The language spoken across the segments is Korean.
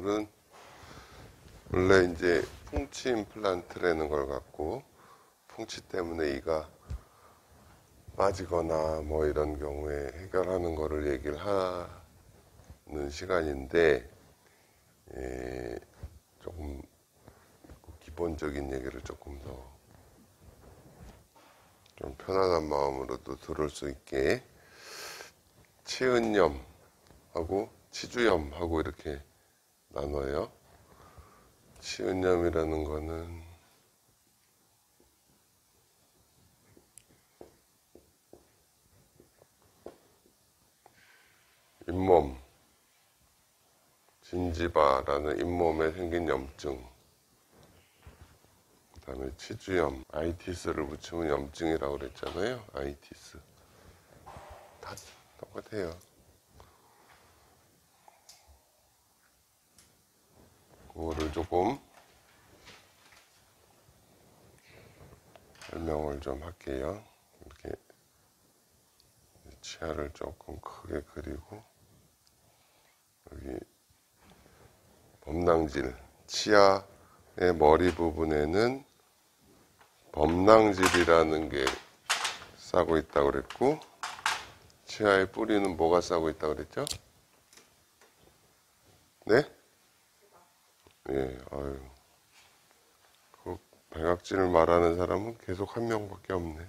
오늘은 원래 이제 풍치 임플란트라는 걸 갖고 풍치 때문에 이가 빠지거나 뭐 이런 경우에 해결하는 거를 얘기를 하는 시간인데, 조금 기본적인 얘기를 조금 더 좀 편안한 마음으로도 들을 수 있게 치은염하고 치주염하고 이렇게 나눠요. 치은염이라는 거는 잇몸, 진지바라는 잇몸에 생긴 염증, 그 다음에 치주염, 아이티스를 붙이면 염증이라고 그랬잖아요. 아이티스 다 똑같아요. 그거를 조금 설명을 좀 할게요. 이렇게 치아를 조금 크게 그리고 여기 범낭질, 치아의 머리 부분에는 범낭질이라는 게 싸고 있다고 그랬고, 치아의 뿌리는 뭐가 싸고 있다고 그랬죠? 네? 예, 아유. 그 백악질을 말하는 사람은 계속 한 명밖에 없네.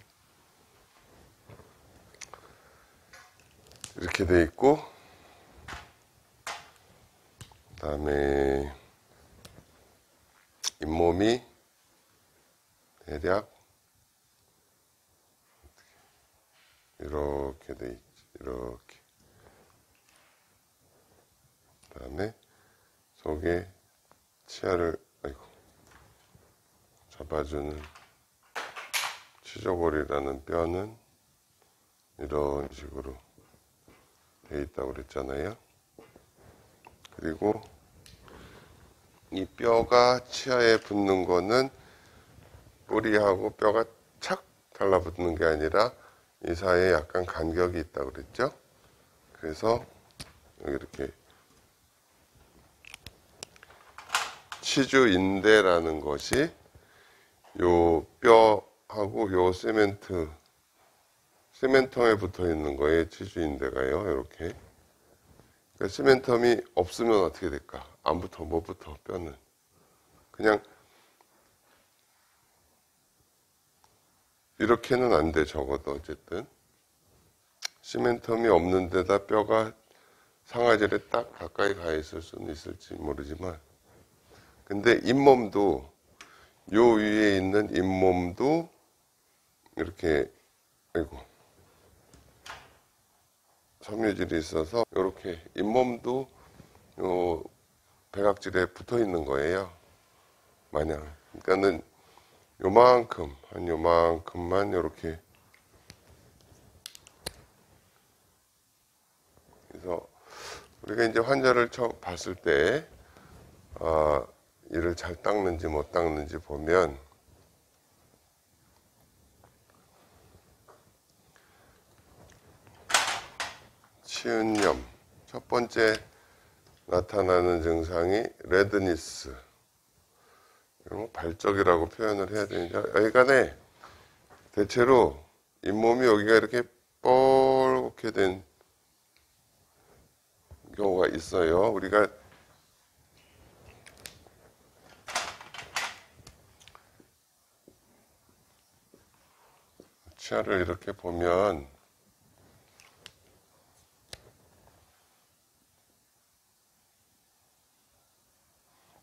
이렇게 돼 있고, 그 다음에 잇몸이 대략 이렇게 돼 있지. 이렇게. 그 다음에 속에 치아를 잡아주는 치조골이라는 뼈는 이런 식으로 돼 있다고 그랬잖아요. 그리고 이 뼈가 치아에 붙는 거는 뿌리하고 뼈가 착 달라붙는 게 아니라 이 사이에 약간 간격이 있다고 그랬죠. 그래서 여기 이렇게 치주인대라는 것이 요 뼈하고 요 시멘텀에 붙어 있는 거예요. 치주인대가요. 이렇게. 그러니까 시멘텀이 없으면 어떻게 될까? 안 붙어, 못 붙어, 뼈는. 그냥 이렇게는 안 돼, 적어도 어쨌든. 시멘텀이 없는 데다 뼈가 상아질에 딱 가까이 가 있을 수는 있을지 모르지만, 근데 잇몸도, 요 위에 있는 잇몸도 이렇게, 섬유질이 있어서 이렇게 잇몸도 요 백악질에 붙어 있는 거예요. 마냥. 그러니까는 요만큼, 한 요만큼만 이렇게. 그래서 우리가 이제 환자를 처음 봤을 때, 이를 잘 닦는지 못 닦는지 보면, 치은염, 첫 번째 나타나는 증상이 레드니스, 발적이라고 표현을 해야 되는지, 여기간에 대체로 잇몸이 여기가 이렇게 뻘겋게 된 경우가 있어요. 우리가 치아를 이렇게 보면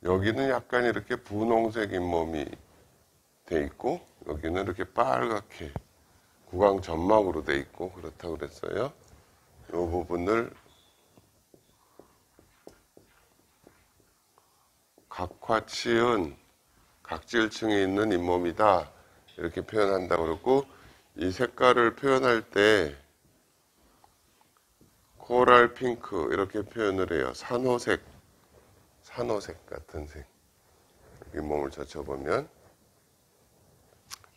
여기는 약간 이렇게 분홍색 잇몸이 돼 있고, 여기는 이렇게 빨갛게 구강 점막으로 돼 있고 그렇다고 그랬어요. 이 부분을 각화치은 각질층에 있는 잇몸이다 이렇게 표현한다고 그러고, 이 색깔을 표현할 때 코랄 핑크 이렇게 표현을 해요. 산호색 같은 색. 잇몸을 젖혀보면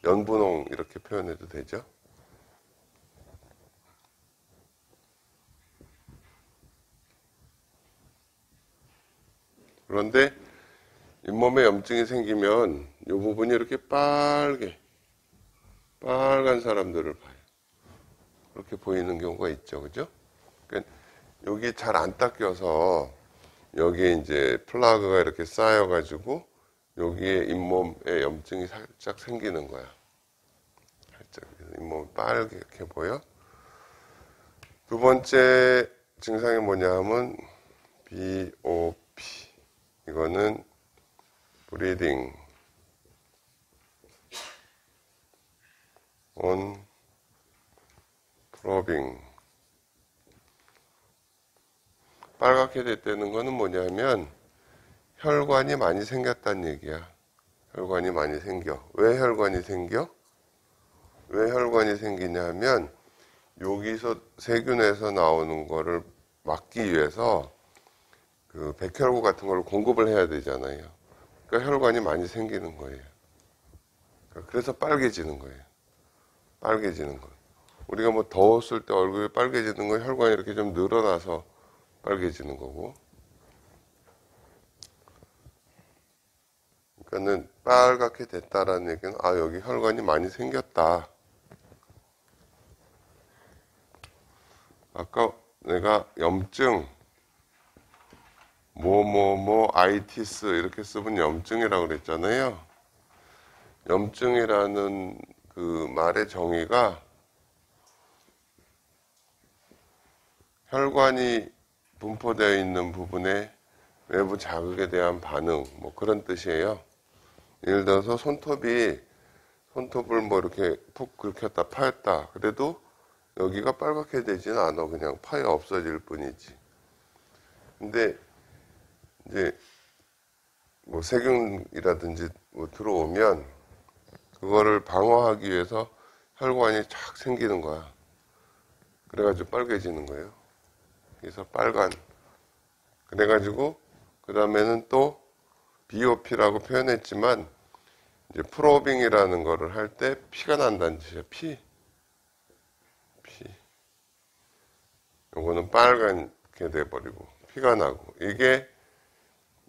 연분홍 이렇게 표현해도 되죠. 그런데 잇몸에 염증이 생기면 이 부분이 이렇게 빨간 사람들을 봐요. 그렇게 보이는 경우가 있죠. 그죠? 그러니까 여기 잘 안 닦여서 여기에 이제 플라그가 이렇게 쌓여가지고 여기에 잇몸에 염증이 살짝 생기는 거야. 살짝 잇몸이 빨갛게 보여. 두 번째 증상이 뭐냐 하면 BOP. 이거는 Bleeding on Probing. 빨갛게 됐다는 거는 뭐냐면 혈관이 많이 생겼다는 얘기야. 혈관이 많이 생겨. 왜 혈관이 생겨? 왜 혈관이 생기냐 하면 여기서 세균에서 나오는 거를 막기 위해서 그 백혈구 같은 걸 공급을 해야 되잖아요. 그러니까 혈관이 많이 생기는 거예요. 그래서 빨개지는 거예요. 빨개지는 거. 우리가 뭐 더웠을 때 얼굴이 빨개지는 건 혈관이 이렇게 좀 늘어나서 빨개지는 거고. 그러니까는 빨갛게 됐다라는 얘기는 아 여기 혈관이 많이 생겼다. 아까 내가 염증 아이티스 이렇게 쓰면 염증이라고 그랬잖아요. 염증이라는 그 말의 정의가 혈관이 분포되어 있는 부분에 외부 자극에 대한 반응, 뭐 그런 뜻이에요. 예를 들어서 손톱을 뭐 이렇게 푹 긁혔다 파였다. 그래도 여기가 빨갛게 되지는 않아. 그냥 파여 없어질 뿐이지. 근데 이제 뭐 세균이라든지 뭐 들어오면 그거를 방어하기 위해서 혈관이 쫙 생기는 거야. 그래가지고 빨개지는 거예요. 그래서 빨간. 그래가지고 그 다음에는 또 BOP라고 표현했지만 이제 프로빙이라는 거를 할 때 피가 난다는 뜻이에요. 피. 요거는 빨갛게 돼버리고 피가 나고 이게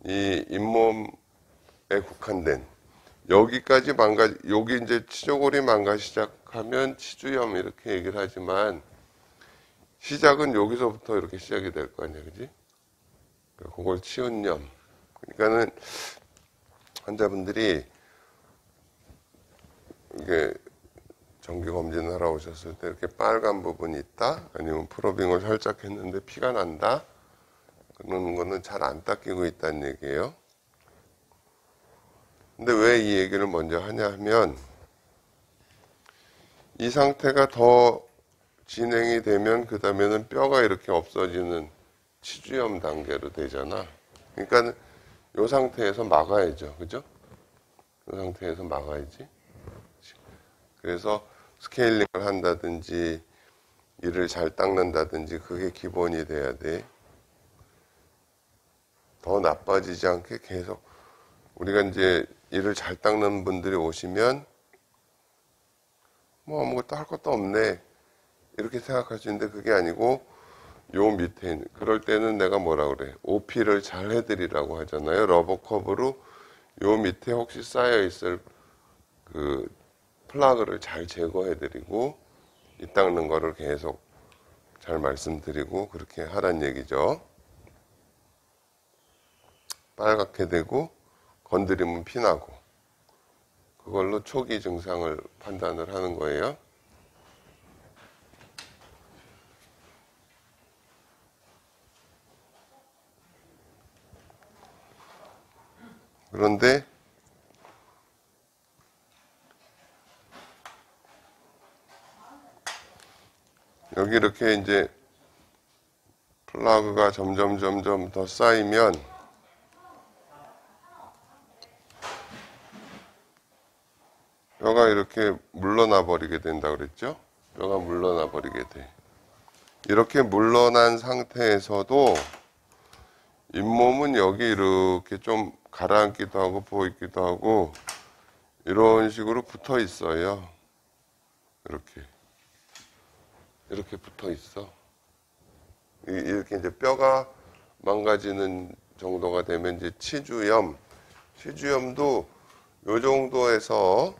이 잇몸에 국한된 여기까지 여기 이제 치조골이 망가지기 시작하면 치주염 이렇게 얘기를 하지만 시작은 여기서부터 이렇게 시작이 될 거 아니야, 그지? 그걸 치운염. 그러니까는 환자분들이 이게 정기 검진을 하러 오셨을 때 이렇게 빨간 부분이 있다, 아니면 프로빙을 살짝 했는데 피가 난다, 그런 거는 잘 안 닦이고 있다는 얘기예요. 근데 왜 이 얘기를 먼저 하냐 하면 이 상태가 더 진행이 되면 그 다음에는 뼈가 이렇게 없어지는 치주염 단계로 되잖아. 그러니까 이 상태에서 막아야죠. 그죠? 이 상태에서 막아야지. 그래서 스케일링을 한다든지 이를 잘 닦는다든지 그게 기본이 돼야 돼. 더 나빠지지 않게 계속 우리가 이제 이를 잘 닦는 분들이 오시면 뭐 아무것도 할 것도 없네 이렇게 생각할 수 있는데 그게 아니고 요 밑에 있는, 그럴 때는 내가 뭐라 그래, OP를 잘 해드리라고 하잖아요. 러버컵으로 요 밑에 혹시 쌓여 있을 그 플라그를 잘 제거해드리고 이 닦는 거를 계속 잘 말씀드리고 그렇게 하란 얘기죠. 빨갛게 되고 건드리면 피나고 그걸로 초기 증상을 판단을 하는 거예요. 그런데 여기 이렇게 이제 플라그가 점점 더 쌓이면 뼈가 이렇게 물러나 버리게 된다 그랬죠? 뼈가 물러나 버리게 돼. 이렇게 물러난 상태에서도 잇몸은 여기 이렇게 좀 가라앉기도 하고 보이기도 하고 이런 식으로 붙어 있어요. 이렇게 붙어 있어. 이렇게 이제 뼈가 망가지는 정도가 되면 이제 치주염도 요 정도에서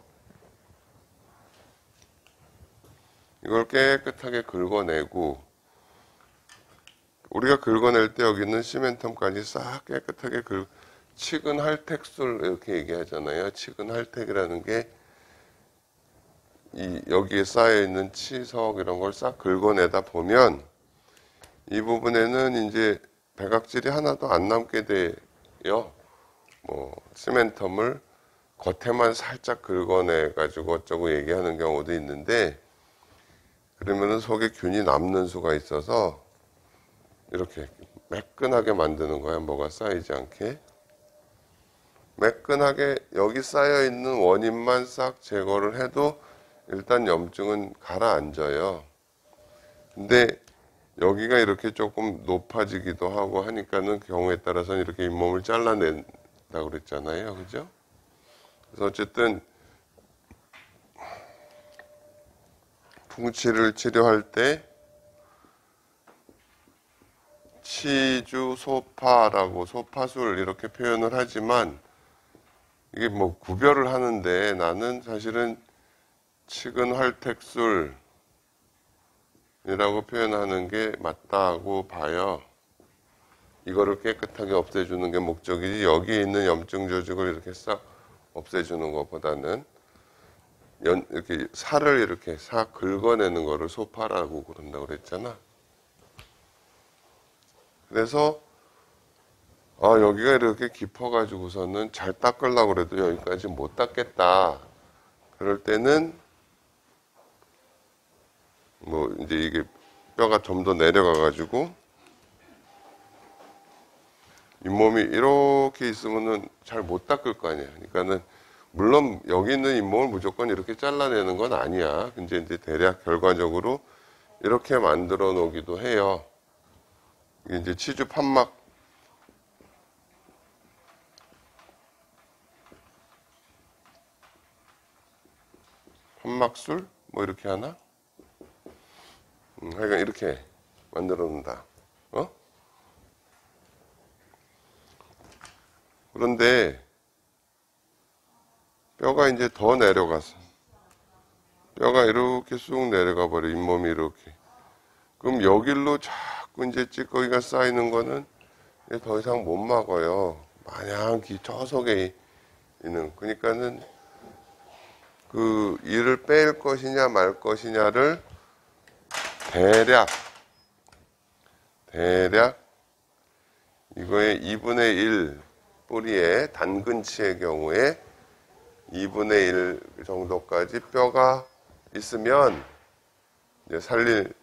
이걸 깨끗하게 긁어내고, 우리가 긁어낼 때 여기는 시멘텀까지 싹 깨끗하게 치근할택술 이렇게 얘기하잖아요. 치근할택이라는 게 여기에 쌓여있는 치석 이런 걸 싹 긁어내다 보면 이 부분에는 이제 백악질이 하나도 안 남게 돼요. 뭐 시멘텀을 겉에만 살짝 긁어내 가지고 어쩌고 얘기하는 경우도 있는데, 그러면은 속에 균이 남는 수가 있어서 이렇게 매끈하게 만드는 거야. 뭐가 쌓이지 않게. 매끈하게 여기 쌓여 있는 원인만 싹 제거를 해도 일단 염증은 가라앉아요. 근데 여기가 이렇게 조금 높아지기도 하고 하니까는 경우에 따라서는 이렇게 잇몸을 잘라낸다고 그랬잖아요. 그죠? 그래서 어쨌든 풍치를 치료할 때 치주소파라고 소파술 이렇게 표현을 하지만 이게 뭐 구별을 하는데, 나는 사실은 치근활택술이라고 표현하는 게 맞다고 봐요. 이거를 깨끗하게 없애주는 게 목적이지, 여기에 있는 염증 조직을 이렇게 싹 없애주는 것보다는 이렇게 살을 이렇게 싹 긁어내는 거를 소파라고 그런다고 그랬잖아. 그래서 여기가 이렇게 깊어가지고서는 잘 닦으려고 그래도 여기까지 못 닦겠다. 그럴 때는 뭐 이제 이게 뼈가 좀 더 내려가가지고 잇몸이 이렇게 있으면은 잘 못 닦을 거 아니야. 그러니까는 물론 여기 있는 잇몸을 무조건 이렇게 잘라내는 건 아니야. 근데 이제 대략 결과적으로 이렇게 만들어 놓기도 해요. 이게 이제 치주 판막술? 뭐 이렇게 하나? 하여간 이렇게 만들어 놓는다. 그런데 뼈가 이제 더 내려가서 뼈가 이렇게 쑥 내려가 버려. 잇몸이 이렇게. 그럼 여길로 자꾸 이제 찌꺼기가 쌓이는 거는 이제 더 이상 못 막아요. 마냥 저 속에 있는. 그러니까는 그 이를 뺄 것이냐 말 것이냐를 대략 이거의 2분의 1 뿌리의 단근치의 경우에 2분의 1 정도까지 뼈가 있으면 이제 살릴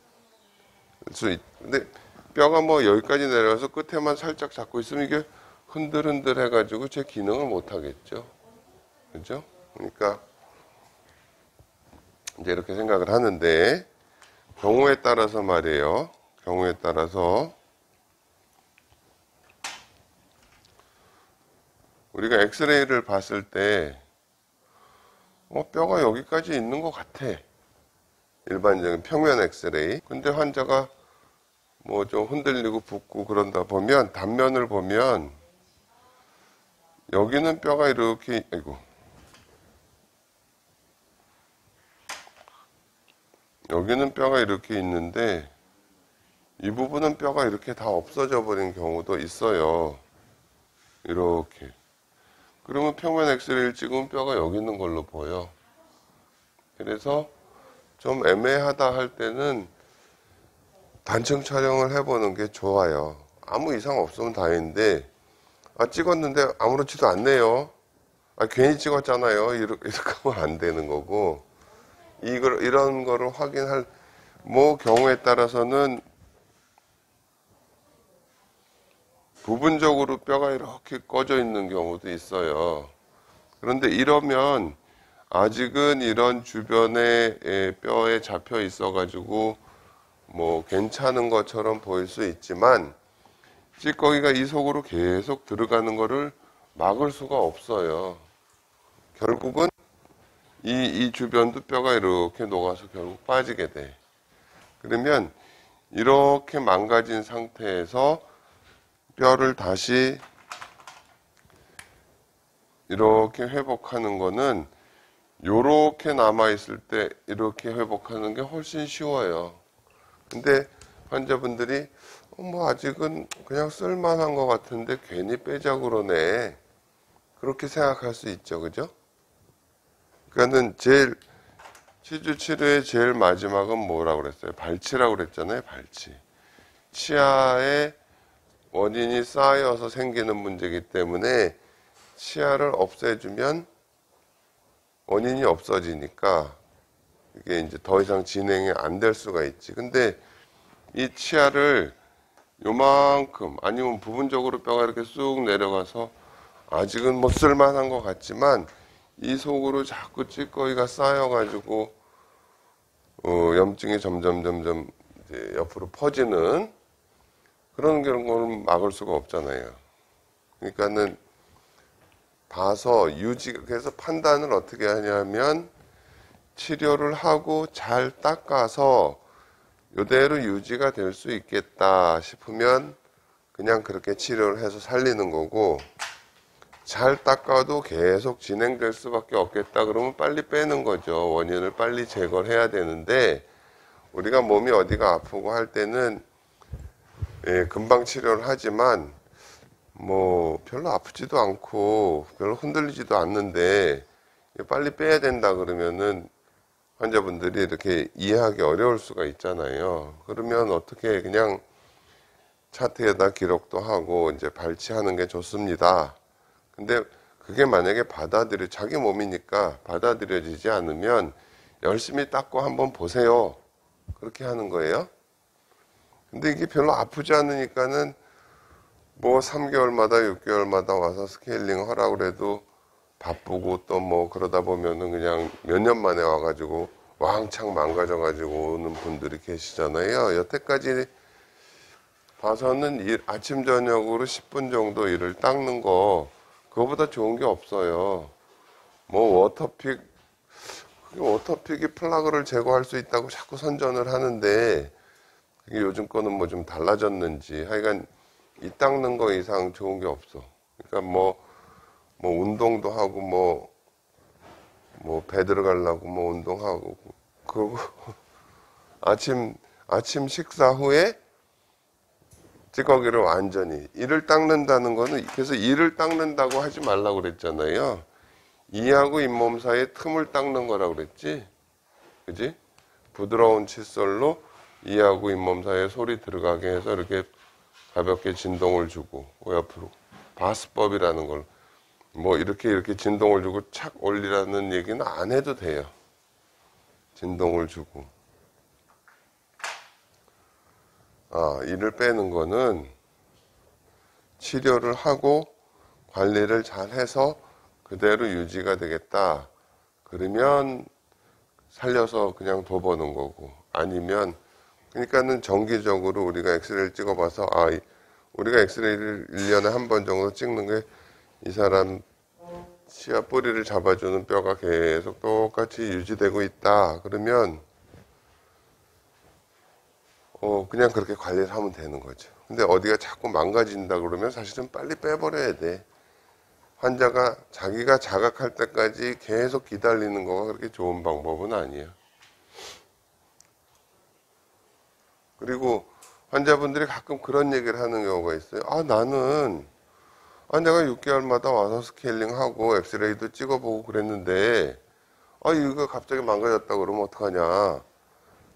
수 근데 뼈가 뭐 여기까지 내려가서 끝에만 살짝 잡고 있으면 이게 흔들흔들 해가지고 제 기능을 못 하겠죠. 그죠? 그러니까 이제 이렇게 생각을 하는데, 경우에 따라서 말이에요. 경우에 따라서 우리가 엑스레이를 봤을 때 뼈가 여기까지 있는 것 같아. 일반적인 평면 엑스레이. 근데 환자가 뭐 좀 흔들리고 붓고 그런다 보면, 단면을 보면 여기는 뼈가 이렇게, 여기는 뼈가 이렇게 있는데 이 부분은 뼈가 이렇게 다 없어져 버린 경우도 있어요. 이렇게. 그러면 평면 엑스레이를 찍으면 뼈가 여기 있는 걸로 보여. 그래서 좀 애매하다 할 때는 단층 촬영을 해보는 게 좋아요. 아무 이상 없으면 다행인데, 찍었는데 아무렇지도 않네요. 괜히 찍었잖아요. 이렇게 하면 안 되는 거고, 이런 거를 확인할, 뭐 경우에 따라서는 부분적으로 뼈가 이렇게 꺼져 있는 경우도 있어요. 그런데 이러면 아직은 이런 주변에 뼈에 잡혀 있어가지고 뭐 괜찮은 것처럼 보일 수 있지만, 찌꺼기가 이 속으로 계속 들어가는 거를 막을 수가 없어요. 결국은 이 주변도 뼈가 이렇게 녹아서 결국 빠지게 돼. 그러면 이렇게 망가진 상태에서 뼈를 다시 이렇게 회복하는 거는 요렇게 남아있을 때 이렇게 회복하는 게 훨씬 쉬워요. 근데 환자분들이 뭐 아직은 그냥 쓸만한 것 같은데 괜히 빼자고 그러네. 그렇게 생각할 수 있죠. 그죠? 그러니까는 치주 치료의 제일 마지막은 뭐라고 그랬어요? 발치라고 그랬잖아요. 발치. 치아에 원인이 쌓여서 생기는 문제이기 때문에 치아를 없애주면 원인이 없어지니까 이게 이제 더 이상 진행이 안 될 수가 있지. 근데 이 치아를 요만큼 아니면 부분적으로 뼈가 이렇게 쑥 내려가서 아직은 뭐 쓸만한 것 같지만 이 속으로 자꾸 찌꺼기가 쌓여가지고 염증이 점점 이제 옆으로 퍼지는 그런 거는 막을 수가 없잖아요. 그러니까는 봐서 그래서 판단을 어떻게 하냐면 치료를 하고 잘 닦아서 이대로 유지가 될 수 있겠다 싶으면 그냥 그렇게 치료를 해서 살리는 거고, 잘 닦아도 계속 진행될 수밖에 없겠다 그러면 빨리 빼는 거죠. 원인을 빨리 제거를 해야 되는데, 우리가 몸이 어디가 아프고 할 때는 금방 치료를 하지만 뭐 별로 아프지도 않고 별로 흔들리지도 않는데 빨리 빼야 된다 그러면은 환자분들이 이렇게 이해하기 어려울 수가 있잖아요. 그러면 어떻게 그냥 차트에다 기록도 하고 이제 발치하는 게 좋습니다. 근데 그게 만약에 자기 몸이니까 받아들여지지 않으면 열심히 닦고 한번 보세요. 그렇게 하는 거예요. 근데 이게 별로 아프지 않으니까는 뭐 3개월마다 6개월마다 와서 스케일링 하라고 해도 바쁘고 또 뭐 그러다 보면은 그냥 몇 년 만에 와가지고 왕창 망가져가지고 오는 분들이 계시잖아요. 여태까지 봐서는 아침 저녁으로 10분 정도 이를 닦는 거 그거보다 좋은 게 없어요. 뭐 워터픽이 플라그를 제거할 수 있다고 자꾸 선전을 하는데 그게 요즘 거는 뭐 좀 달라졌는지 하여간 이 닦는 거 이상 좋은 게 없어. 그러니까 뭐 운동도 하고 뭐 배 들어가려고 뭐 운동하고 그리고 아침 식사 후에 찌꺼기를 완전히 이를 닦는다는 거는, 그래서 이를 닦는다고 하지 말라고 그랬잖아요. 이하고 잇몸 사이에 틈을 닦는 거라고 그랬지. 그지? 부드러운 칫솔로 이하고 잇몸 사이에 솔이 들어가게 해서 이렇게 가볍게 진동을 주고 옆으로 바스법이라는 걸 뭐 이렇게 진동을 주고 착 올리라는 얘기는 안 해도 돼요. 진동을 주고. 이를 빼는 거는 치료를 하고 관리를 잘 해서 그대로 유지가 되겠다. 그러면 살려서 그냥 둬보는 거고, 아니면 그러니까는 정기적으로 우리가 엑스레이를 찍어봐서 우리가 엑스레이를 1년에 한 번 정도 찍는 게 이 사람 치아 뿌리를 잡아주는 뼈가 계속 똑같이 유지되고 있다. 그러면 그냥 그렇게 관리를 하면 되는 거죠. 근데 어디가 자꾸 망가진다 그러면 사실은 빨리 빼버려야 돼. 환자가 자기가 자각할 때까지 계속 기다리는 거가 그렇게 좋은 방법은 아니에요. 그리고 환자분들이 가끔 그런 얘기를 하는 경우가 있어요. 내가 6개월마다 와서 스케일링하고 엑스레이도 찍어보고 그랬는데 이거 갑자기 망가졌다 그러면 어떡하냐.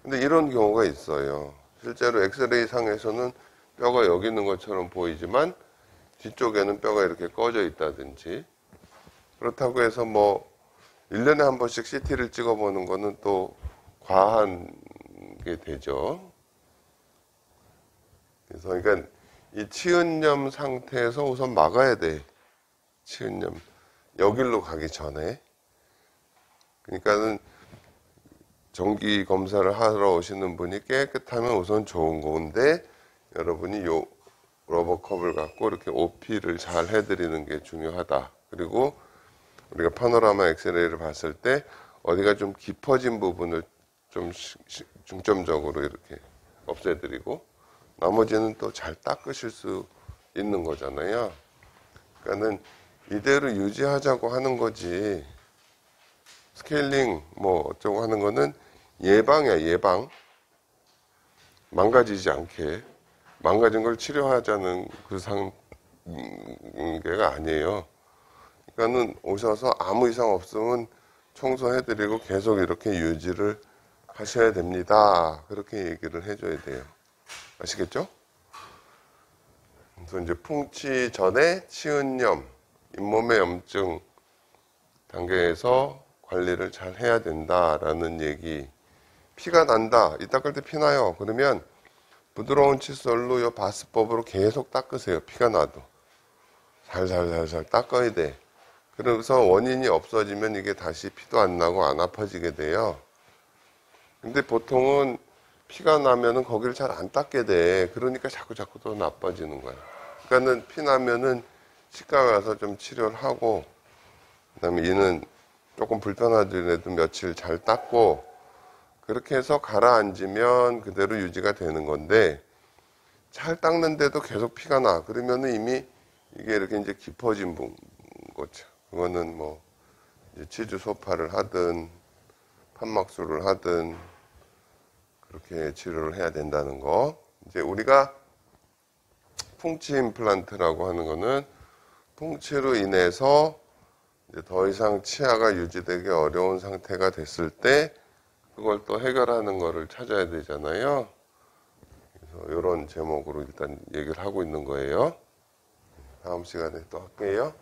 근데 이런 경우가 있어요. 실제로 엑스레이 상에서는 뼈가 여기 있는 것처럼 보이지만 뒤쪽에는 뼈가 이렇게 꺼져 있다든지, 그렇다고 해서 뭐 1년에 한 번씩 CT를 찍어보는 거는 또 과한 게 되죠. 그래서 그러니까 이 치은염 상태에서 우선 막아야 돼. 치은염 여길로 가기 전에. 그러니까는 정기 검사를 하러 오시는 분이 깨끗하면 우선 좋은 건데, 여러분이 요 러버컵을 갖고 이렇게 OP를 잘 해드리는 게 중요하다. 그리고 우리가 파노라마 엑스레이를 봤을 때 어디가 좀 깊어진 부분을 좀 중점적으로 이렇게 없애드리고, 나머지는 또 잘 닦으실 수 있는 거잖아요. 그러니까는 이대로 유지하자고 하는 거지. 스케일링 뭐 어쩌고 하는 거는 예방이야, 예방. 망가지지 않게. 망가진 걸 치료하자는 그 상계가 아니에요. 그러니까는 오셔서 아무 이상 없으면 청소해드리고 계속 이렇게 유지를 하셔야 됩니다. 그렇게 얘기를 해줘야 돼요. 아시겠죠? 그래서 이제 풍치 전에 치은염, 잇몸의 염증 단계에서 관리를 잘 해야 된다라는 얘기. 피가 난다. 이 닦을 때 피 나요. 그러면 부드러운 칫솔로 이 바스법으로 계속 닦으세요. 피가 나도. 살살살살 닦아야 돼. 그래서 원인이 없어지면 이게 다시 피도 안 나고 안 아파지게 돼요. 근데 보통은 피가 나면은 거기를 잘 안 닦게 돼. 그러니까 자꾸 더 나빠지는 거야. 그러니까는 피 나면은 치과 가서 좀 치료를 하고, 그 다음에 얘는 조금 불편하더라도 며칠 잘 닦고, 그렇게 해서 가라앉으면 그대로 유지가 되는 건데, 잘 닦는데도 계속 피가 나. 그러면은 이미 이게 이렇게 이제 깊어진 거죠. 그거는 뭐, 이제 치주 소파를 하든, 판막술을 하든, 그렇게 치료를 해야 된다는 거. 이제 우리가 풍치 임플란트라고 하는 거는 풍치로 인해서 이제 더 이상 치아가 유지되기 어려운 상태가 됐을 때 그걸 또 해결하는 거를 찾아야 되잖아요. 그래서 이런 제목으로 일단 얘기를 하고 있는 거예요. 다음 시간에 또 할게요.